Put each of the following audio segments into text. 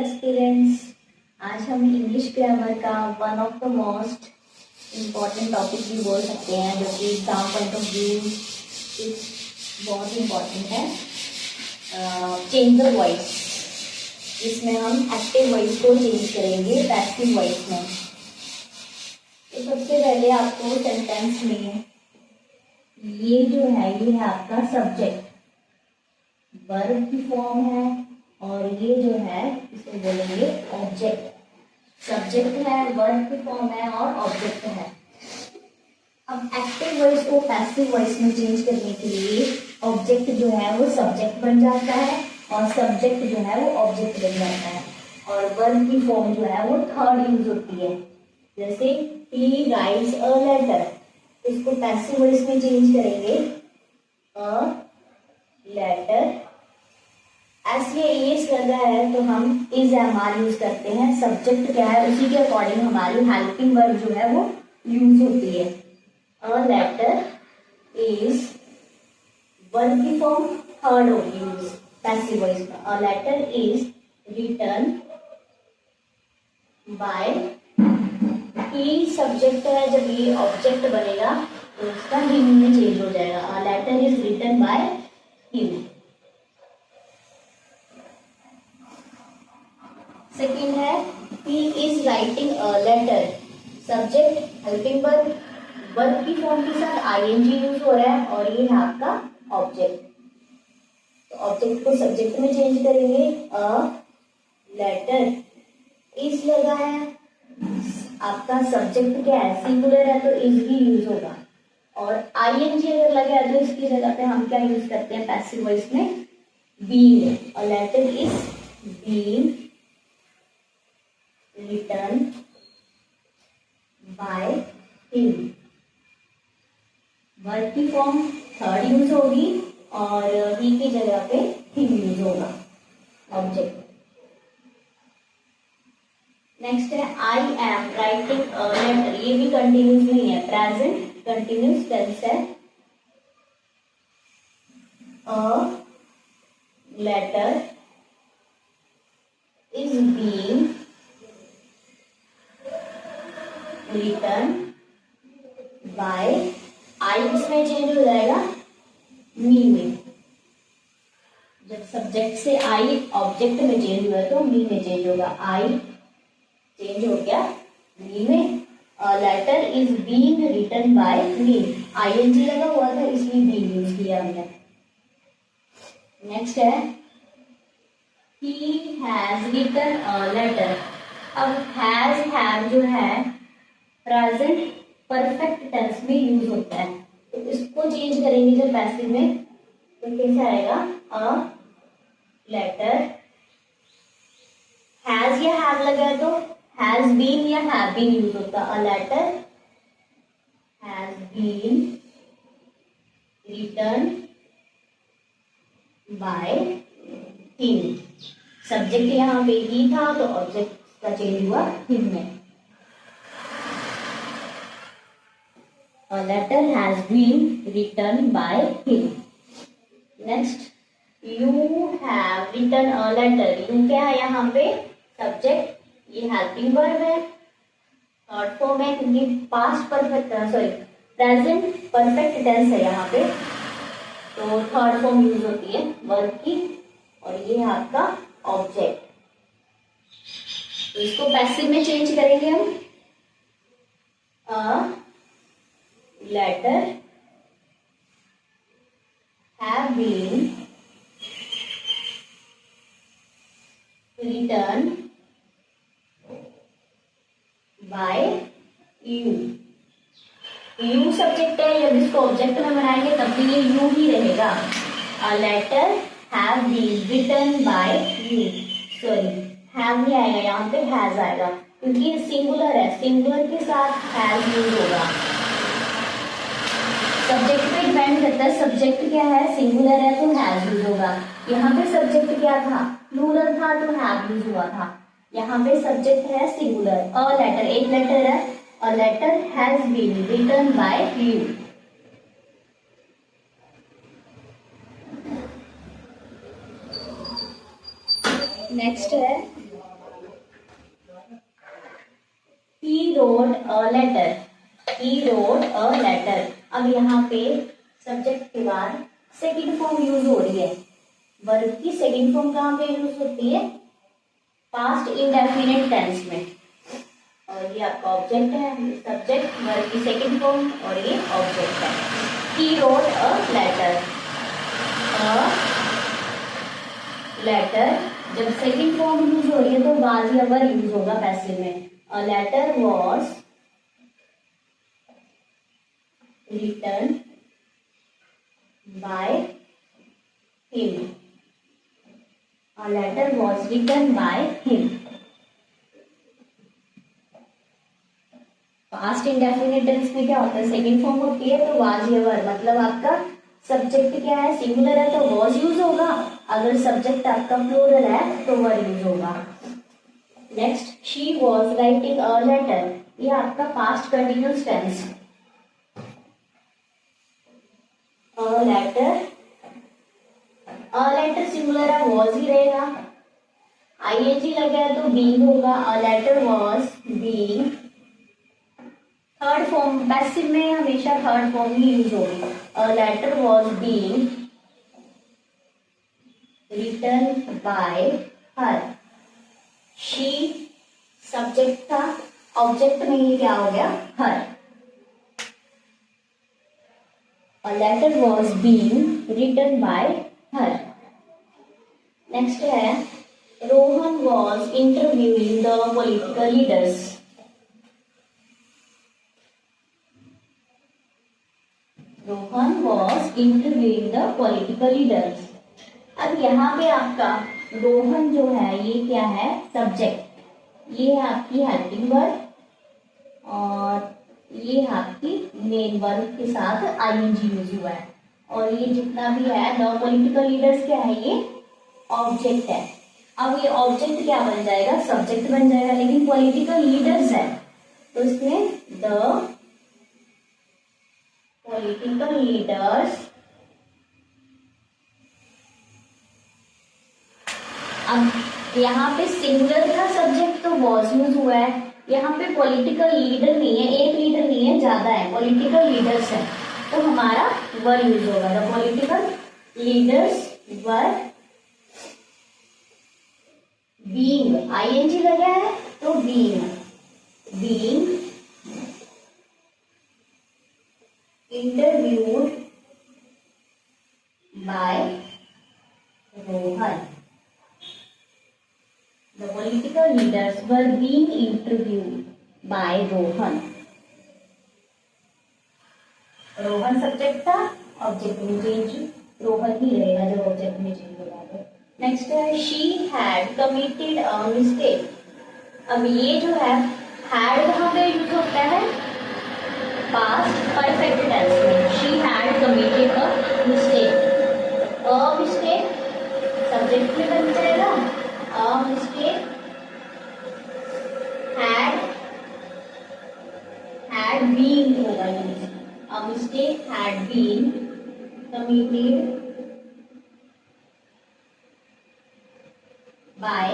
Aspirants, आज हम English grammar का one of the most important topic भी बोल सकते हैं, जो कि एग्जाम पॉइंट ऑफ व्यू बहुत इम्पॉर्टेंट है। Change the voice. इसमें हम एक्टिव वॉइस को चेंज करेंगे पैसिव वॉइस में। तो सबसे पहले आपको सेंटेंस में ये जो है ये है आपका सब्जेक्ट, वर्ब की फॉर्म है, और ये जो है इसे बोलेंगे ऑब्जेक्ट। सब्जेक्ट है, वर्ब की फॉर्म है और ऑब्जेक्ट है। अब एक्टिव वॉइस को पैसिव वॉइस में चेंज करने के लिए ऑब्जेक्ट जो है वो सब्जेक्ट बन जाता है और सब्जेक्ट जो है वो ऑब्जेक्ट बन जाता है, और वर्ब की फॉर्म जो है वो थर्ड यूज होती है। जैसे ही राइट्स अ लेटर, इसको पैसिव वॉइस में चेंज करेंगे अ लेटर। ऐसे इज लगा है तो हम इज एम आर यूज करते हैं। सब्जेक्ट क्या है उसी के अकॉर्डिंग हमारी हेल्पिंग वर्ब जो है वो यूज होती है। अ लेटर इज, वर्ब की फॉर्म थर्ड होगी यूज पैसिव वॉइस में। A letter is written by, he subject है, जब ये ऑब्जेक्ट बनेगा तो उसका हिम में चेंज हो जाएगा। A letter is written by him. Second है he is writing a letter, subject helping verb, verb की फॉर्म के साथ आईएनजी यूज हो रहा है और ये है आपका ऑब्जेक्ट। तो ऑब्जेक्ट को सब्जेक्ट में चेंज करेंगे। अ लेटर इज लगा है, आपका सब्जेक्ट क्या है सिंगुलर है तो इज ही यूज होगा, और आईएनजी अगर लगा है तो इसकी जगह पे हम क्या यूज करते हैं पैसिव वॉइस में, being. A letter is being return by him. Verb की फॉर्म थर्ड यूज होगी और ही की जगह पे हिम यूज होगा ऑब्जेक्ट। नेक्स्ट है I am writing a letter, ये भी कंटिन्यूस नहीं है, प्रेजेंट कंटिन्यूस टेंस है। A letter is being return by, I इसमें चेंज हो जाएगा मी में। जब सब्जेक्ट से आई ऑब्जेक्ट में चेंज हुआ तो मी में चेंज होगा। आई चेंज हो गया मी में। A letter is being written by me, ING लगा हुआ था इसलिए बीइंग यूज किया हमने। नेक्स्ट है he has written a letter. अब हैज हैव जो है प्रेजेंट परफेक्ट टेंस में यूज होता है, तो इसको चेंज करेंगे जब पैसिव में तो कैसे आएगा, अ लेटर हैज या हैव लगा है तो हैज बीन या हैव बीन यूज होता। A letter has been written by him. Subject यहाँ पे ही था तो ऑब्जेक्ट का चेंज हुआ हिम में। A letter has been written by him. Next, you have written a letter. You क्या है यहाँ पे सब्जेक्ट, ये हेल्पिंग वर्ब है, थर्ड फॉर्म है क्योंकि past perfect present perfect tense है यहाँ पे, तो थर्ड फॉर्म यूज होती है वर्ब की, और ये है आपका ऑब्जेक्ट। तो इसको पैसिव में चेंज करेंगे हम। Letter have been written by you. You subject है, जब इसको ऑब्जेक्ट में बनाएंगे तब भी ये you ही रहेगा। A letter have been written by you. Sorry have नहीं आएगा यहाँ पे, has आएगा क्योंकि ये सिंगुलर है, सिंगुलर के साथ has यूज होगा। सब्जेक्ट पे डिपेंड करता है, सब्जेक्ट क्या है सिंगुलर है तो हैज यूज होगा। यहाँ पे सब्जेक्ट क्या था प्लूरल था तो हैव यूज हुआ था। यहाँ पे सब्जेक्ट है सिंगुलर, अ लेटर एक लेटर है, a letter has been written by you. Next है he wrote a letter, he wrote a letter. अब यहाँ पे सब्जेक्ट के बाद सेकंड फॉर्म यूज हो रही है। वर्ब की सेकंड फॉर्म कहाँ पे यूज होती है? पास्ट इंडेफिनिट टेंस में। और ये आपका ऑब्जेक्ट है, सब्जेक्ट, वर्ब की सेकंड फॉर्म, और ये ऑब्जेक्ट है। He wrote a letter, a letter जब सेकंड फॉर्म यूज हो रही है तो वाज या वर यूज होगा पैसिव में। A letter was written by him, a letter was written by him. Past indefinite tense में क्या होता है? सेकंड फॉर्म होती है तो वाज या वर, मतलब आपका सब्जेक्ट क्या है? सिंगुलर है तो वॉज यूज होगा, अगर सब्जेक्ट आपका प्लूरल है तो वर यूज होगा। Next, she was writing a letter, ये आपका past continuous tense. A letter singular है, वॉज ही रहेगा। आईएनजी लगा है तो बीइंग होगा। A letter was being, third form passive में हमेशा थर्ड फॉर्म ही यूज होगी। A letter was being written by her, she subject था, ऑब्जेक्ट में ये क्या हो गया? हर। A letter was being written by her. Next है, Rohan was interviewing the political leaders. Rohan was interviewing the political leaders. अब यहाँ पे आपका रोहन जो है ये क्या है? सब्जेक्ट, ये है आपकी हेल्पिंग वर्ब, और ये आपकी मेन वर्ब के साथ आईएनजी यूज हुआ है। और ये जितना भी है द पॉलिटिकल लीडर्स क्या है? ये ऑब्जेक्ट है। अब ये ऑब्जेक्ट क्या बन जाएगा? सब्जेक्ट बन जाएगा, लेकिन पॉलिटिकल लीडर्स है तो इसमें द पॉलिटिकल लीडर्स। अब यहाँ पे सिंगुलर था सब्जेक्ट तो वॉज यूज हुआ है, यहाँ पे पॉलिटिकल लीडर नहीं है, एक लीडर नहीं है, ज्यादा है, पॉलिटिकल लीडर्स है तो हमारा वर यूज होगा। The political leaders were being, ING लगा है तो being interviewed by Rohan. The political leaders were being interviewed by Rohan. Rohan subject था, ऑब्जेक्ट में चेंज रोहन ही रहेगा जब ऑब्जेक्ट में चेंज होगा तो। नेक्स्ट है, she had committed a mistake. अब ये जो है had कहाँ पे यूज होता है? पास्ट परफेक्ट टेंस में। she had committed a mistake. a mistake subject में बन जाएगा, a mistake had been होगा use. a mistake had been committed by,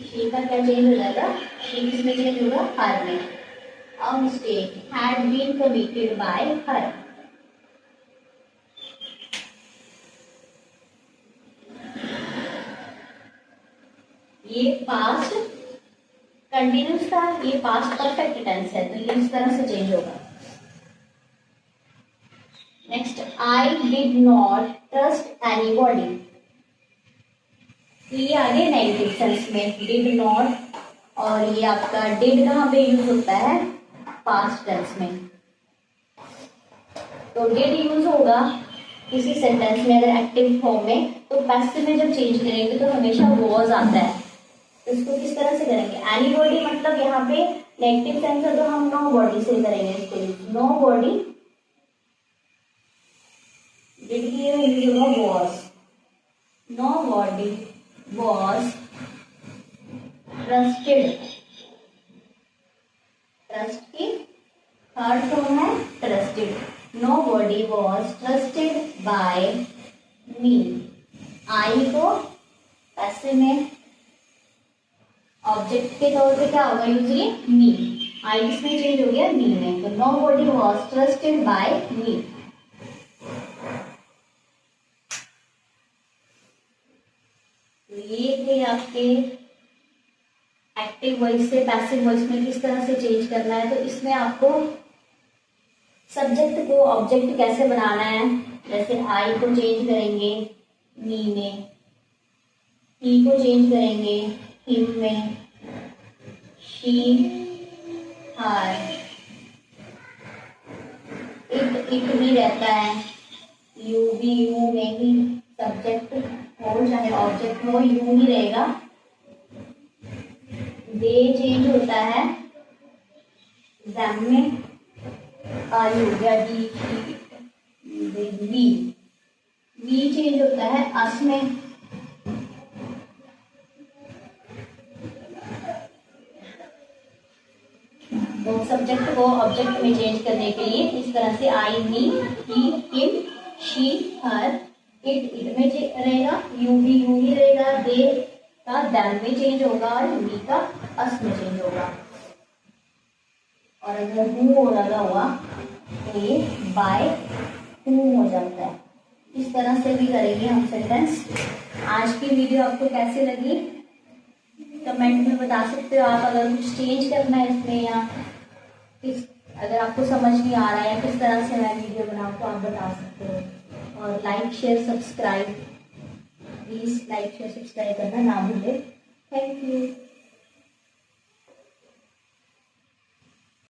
she का क्या चेंज हो जाएगा? she किसमें चेंज होगा? her में। a mistake had been committed by her. ये पास्ट कंटिन्यूस था, ये पास्ट परफेक्ट टेंस है तो ये इस तरह से चेंज होगा। Next, I did not trust anybody, ये आगे नेगेटिव सेंस में डिड नॉट, और ये आपका डिड कहाँ पे यूज होता है? पास्ट टेंस में। तो डिड यूज होगा किसी सेंटेंस में अगर एक्टिव फॉर्म में, तो पैसिव में जब चेंज करेंगे तो हमेशा वॉज आता है। तो इसको किस तरह से करेंगे? एनीबॉडी मतलब यहाँ पे नेगेटिव सेंस है तो हम नो बॉडी से करेंगे इसको यूज। नो बॉडी डिड की हिंदी होगा was. Nobody was trusted, trust की थर्ड फॉर्म है trusted. Nobody was trusted by me. I को पैसिव में ऑब्जेक्ट के तौर पे क्या होगा यूजली? मी। आई किसमें चेंज हो गया, मी में। तो nobody was trusted by me. तो ये थे आपके एक्टिव वॉइस से पैसिव वॉइस में किस तरह से चेंज करना है। तो इसमें आपको सब्जेक्ट को ऑब्जेक्ट कैसे बनाना है, जैसे आई को चेंज करेंगे मी में, ही को चेंज करेंगे हिम में, शी हर, इट भी रहता है, यू भी, यू में ही सब्जेक्ट हो चाहे ऑब्जेक्ट हो यू ही रहेगा। दे चेंज होता है them में, आयु या वी चेंज होता है अस में, तो सब्जेक्ट को ऑब्जेक्ट में चेंज करने के लिए इस तरह से आई मी ही हिम शी हर, इट में रहेगा, यू भी यू ही रहेगा, दे का देम में चेंज होगा और वी का अस में चेंज होगा। और अगर हु हो लगा हुआ तो ये बाय हु हो जाता है। इस तरह से भी करेंगे हम सेंटेंस। आज की वीडियो आपको कैसी लगी कमेंट में बता सकते हो आप। अगर कुछ चेंज करना है इसमें या किस, अगर आपको समझ नहीं आ रहा है किस तरह से मैं वीडियो बनाऊँ तो आप बता सकते हो। और like share subscribe, please like share subscribe करना ना भूले। Thank you.